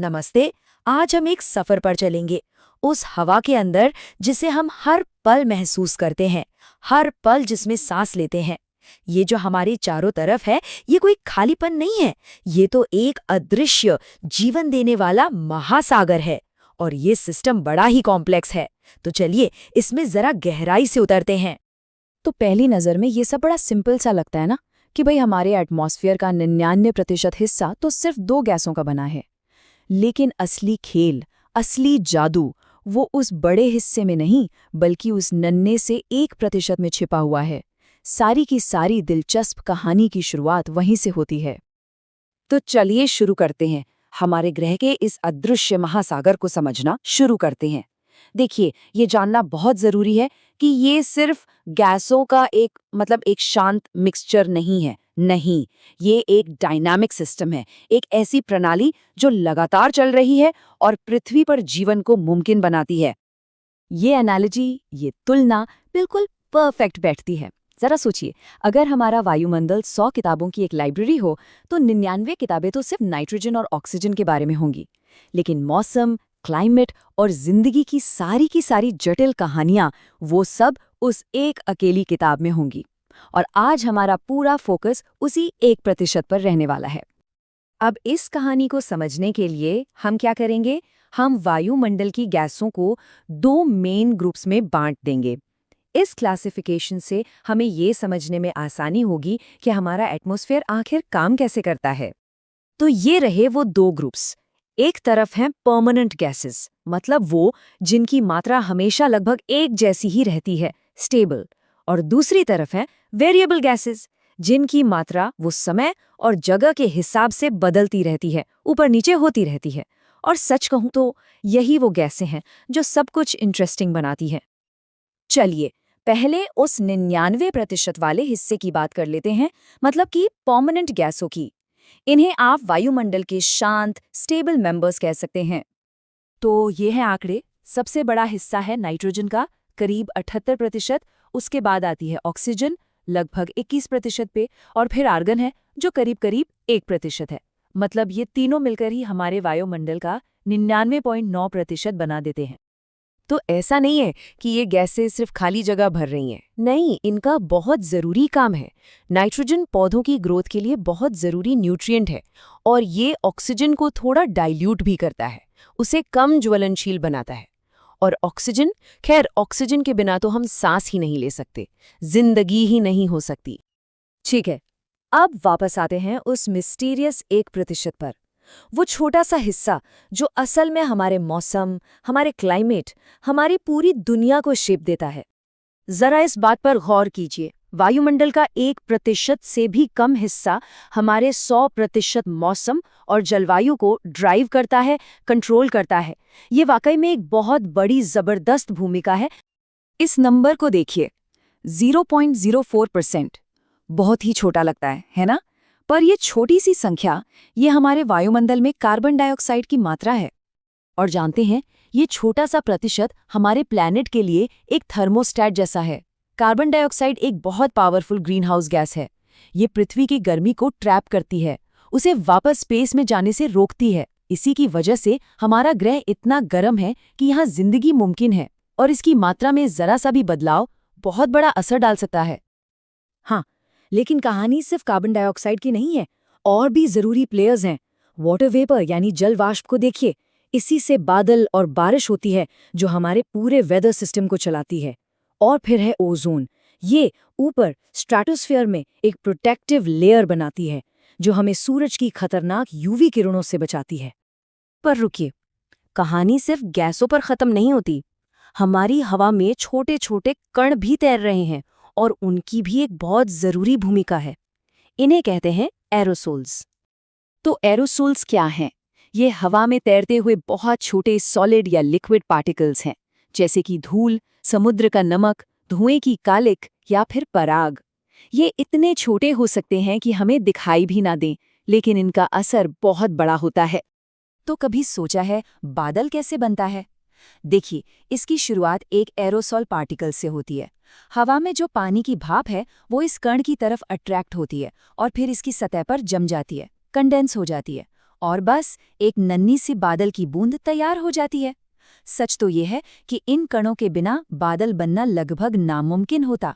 नमस्ते। आज हम एक सफर पर चलेंगे, उस हवा के अंदर जिसे हम हर पल महसूस करते हैं, हर पल जिसमें सांस लेते हैं। ये जो हमारे चारों तरफ है, ये कोई खालीपन नहीं है, ये तो एक अदृश्य जीवन देने वाला महासागर है। और ये सिस्टम बड़ा ही कॉम्प्लेक्स है। तो चलिए इसमें जरा गहराई से उतरते हैं। तो पहली नज़र में ये सब बड़ा सिंपल सा लगता है ना, कि भाई हमारे एटमॉस्फेयर का 99% हिस्सा तो सिर्फ दो गैसों का बना है। लेकिन असली खेल, असली जादू वो उस बड़े हिस्से में नहीं, बल्कि उस नन्हे से 1% में छिपा हुआ है। सारी की सारी दिलचस्प कहानी की शुरुआत वहीं से होती है। तो चलिए शुरू करते हैं। हमारे ग्रह के इस अदृश्य महासागर को समझना शुरू करते हैं। देखिए, ये जानना बहुत जरूरी है कि ये सिर्फ गैसों का एक शांत मिक्सचर नहीं है। नहीं, ये एक डायनामिक सिस्टम है, एक ऐसी प्रणाली जो लगातार चल रही है और पृथ्वी पर जीवन को मुमकिन बनाती है। ये एनालॉजी, ये तुलना बिल्कुल परफेक्ट बैठती है। जरा सोचिए, अगर हमारा वायुमंडल 100 किताबों की एक लाइब्रेरी हो, तो 99 किताबें तो सिर्फ नाइट्रोजन और ऑक्सीजन के बारे में होंगी। लेकिन मौसम, क्लाइमेट और जिंदगी की सारी जटिल कहानियां, वो सब उस एक अकेली किताब में होंगी। और आज हमारा पूरा फोकस उसी 1% पर रहने वाला है। अब इस कहानी को समझने के लिए हम क्या करेंगे? हम वायुमंडल की गैसों को दो मेन ग्रुप्स में बांट देंगे। इस क्लासिफिकेशन से हमें ये समझने में आसानी होगी कि हमारा एटमॉस्फेयर आखिर काम कैसे करता है। तो ये रहे वो दो ग्रुप्स। एक तरफ हैं परमानेंट गैसेस, मतलब वो जिनकी मात्रा हमेशा लगभग एक जैसी ही रहती है, स्टेबल। और दूसरी तरफ हैं वेरिएबल गैसेस, जिनकी मात्रा वो समय और जगह के हिसाब से बदलती रहती है, ऊपर नीचे होती रहती है। और सच कहूं तो यही वो गैसें हैं जो सब कुछ इंटरेस्टिंग बनाती हैं। चलिए पहले उस 99% वाले हिस्से की बात कर लेते हैं, मतलब कि परमानेंट गैसों की। इन्हें आप वायुमंडल के शांत, स्टेबल मेंबर्स कह सकते हैं। तो ये है आंकड़े। सबसे बड़ा हिस्सा है नाइट्रोजन का, करीब 78%। उसके बाद आती है ऑक्सीजन, लगभग 21% पे, और फिर आर्गन है जो करीब करीब 1% है। मतलब ये तीनों मिलकर ही हमारे वायुमंडल का 99.9% बना देते हैं। तो ऐसा नहीं है कि ये गैसें सिर्फ खाली जगह भर रही हैं। नहीं, इनका बहुत ज़रूरी काम है। नाइट्रोजन पौधों की ग्रोथ के लिए बहुत ज़रूरी न्यूट्रिएंट है, और ये ऑक्सीजन को थोड़ा डाइल्यूट भी करता है, उसे कम ज्वलनशील बनाता है। और ऑक्सीजन, खैर ऑक्सीजन के बिना तो हम सांस ही नहीं ले सकते, जिंदगी ही नहीं हो सकती। ठीक है, अब वापस आते हैं उस मिस्टीरियस 1% पर। वो छोटा सा हिस्सा जो असल में हमारे मौसम, हमारे क्लाइमेट, हमारी पूरी दुनिया को शेप देता है। जरा इस बात पर गौर कीजिए, वायुमंडल का 1% से भी कम हिस्सा हमारे 100% मौसम और जलवायु को ड्राइव करता है, कंट्रोल करता है। ये वाकई में एक बहुत बड़ी जबरदस्त भूमिका है। इस नंबर को देखिए, 0.04%। बहुत ही छोटा लगता है ना? पर ये छोटी सी संख्या, ये हमारे वायुमंडल में कार्बन डाइऑक्साइड की मात्रा है। और जानते हैं, ये छोटा सा प्रतिशत हमारे प्लैनेट के लिए एक थर्मोस्टैट जैसा है। कार्बन डाइऑक्साइड एक बहुत पावरफुल ग्रीनहाउस गैस है। ये पृथ्वी की गर्मी को ट्रैप करती है, उसे वापस स्पेस में जाने से रोकती है। इसी की वजह से हमारा ग्रह इतना गर्म है कि यहाँ जिंदगी मुमकिन है, और इसकी मात्रा में जरा सा भी बदलाव बहुत बड़ा असर डाल सकता है। हाँ, लेकिन कहानी सिर्फ कार्बन डाइऑक्साइड की नहीं है, और भी जरूरी प्लेयर्स हैं। वाटर वेपर यानी जल वाष्प को देखिए, इसी से बादल और बारिश होती है, जो हमारे पूरे वेदर सिस्टम को चलाती है। और फिर है ओजोन। ये ऊपर स्ट्रेटोस्फीयर में एक प्रोटेक्टिव लेयर बनाती है, जो हमें सूरज की खतरनाक यूवी किरणों से बचाती है। पर रुकिए, कहानी सिर्फ गैसों पर खत्म नहीं होती। हमारी हवा में छोटे छोटे कण भी तैर रहे हैं, और उनकी भी एक बहुत जरूरी भूमिका है। इन्हें कहते हैं एरोसोल्स। तो एरोसोल्स क्या हैं? ये हवा में तैरते हुए बहुत छोटे सॉलिड या लिक्विड पार्टिकल्स हैं, जैसे कि धूल, समुद्र का नमक, धुएं की कालिक या फिर पराग। ये इतने छोटे हो सकते हैं कि हमें दिखाई भी ना दें, लेकिन इनका असर बहुत बड़ा होता है। तो कभी सोचा है बादल कैसे बनता है? देखिए, इसकी शुरुआत एक एरोसॉल पार्टिकल से होती है। हवा में जो पानी की भाप है, वो इस कण की तरफ अट्रैक्ट होती है और फिर इसकी सतह पर जम जाती है, कंडेंस हो जाती है, और बस एक नन्ही सी बादल की बूंद तैयार हो जाती है। सच तो ये है कि इन कणों के बिना बादल बनना लगभग नामुमकिन होता।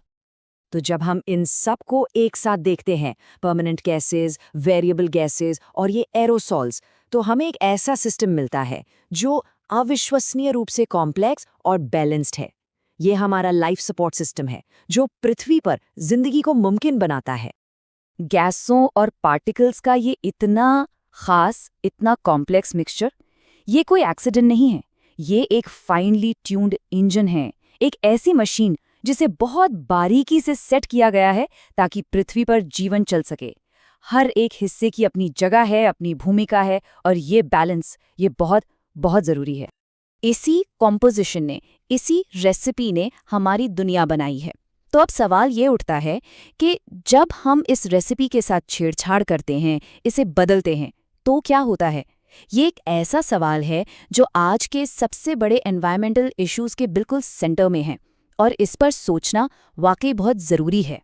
तो जब हम इन सब को एक साथ देखते हैं, परमानेंट गैसेस, वेरिएबल गैसेस और ये एरोसॉल्स, तो हमें एक ऐसा सिस्टम मिलता है जो अविश्वसनीय रूप से कॉम्प्लेक्स और बैलेंस्ड है। ये हमारा लाइफ सपोर्ट सिस्टम है जो पृथ्वी पर जिंदगी को मुमकिन बनाता है। गैसों और पार्टिकल्स का ये इतना खास, इतना कॉम्प्लेक्स मिक्सचर, ये कोई एक्सीडेंट नहीं है। ये एक फाइनली ट्यून्ड इंजन है, एक ऐसी मशीन जिसे बहुत बारीकी से सेट किया गया है ताकि पृथ्वी पर जीवन चल सके। हर एक हिस्से की अपनी जगह है, अपनी भूमिका है, और ये बैलेंस, ये बहुत बहुत ज़रूरी है। इसी कॉम्पोजिशन ने, इसी रेसिपी ने हमारी दुनिया बनाई है। तो अब सवाल ये उठता है कि जब हम इस रेसिपी के साथ छेड़छाड़ करते हैं, इसे बदलते हैं, तो क्या होता है? ये एक ऐसा सवाल है जो आज के सबसे बड़े एनवायरमेंटल इश्यूज के बिल्कुल सेंटर में है, और इस पर सोचना वाकई बहुत ज़रूरी है।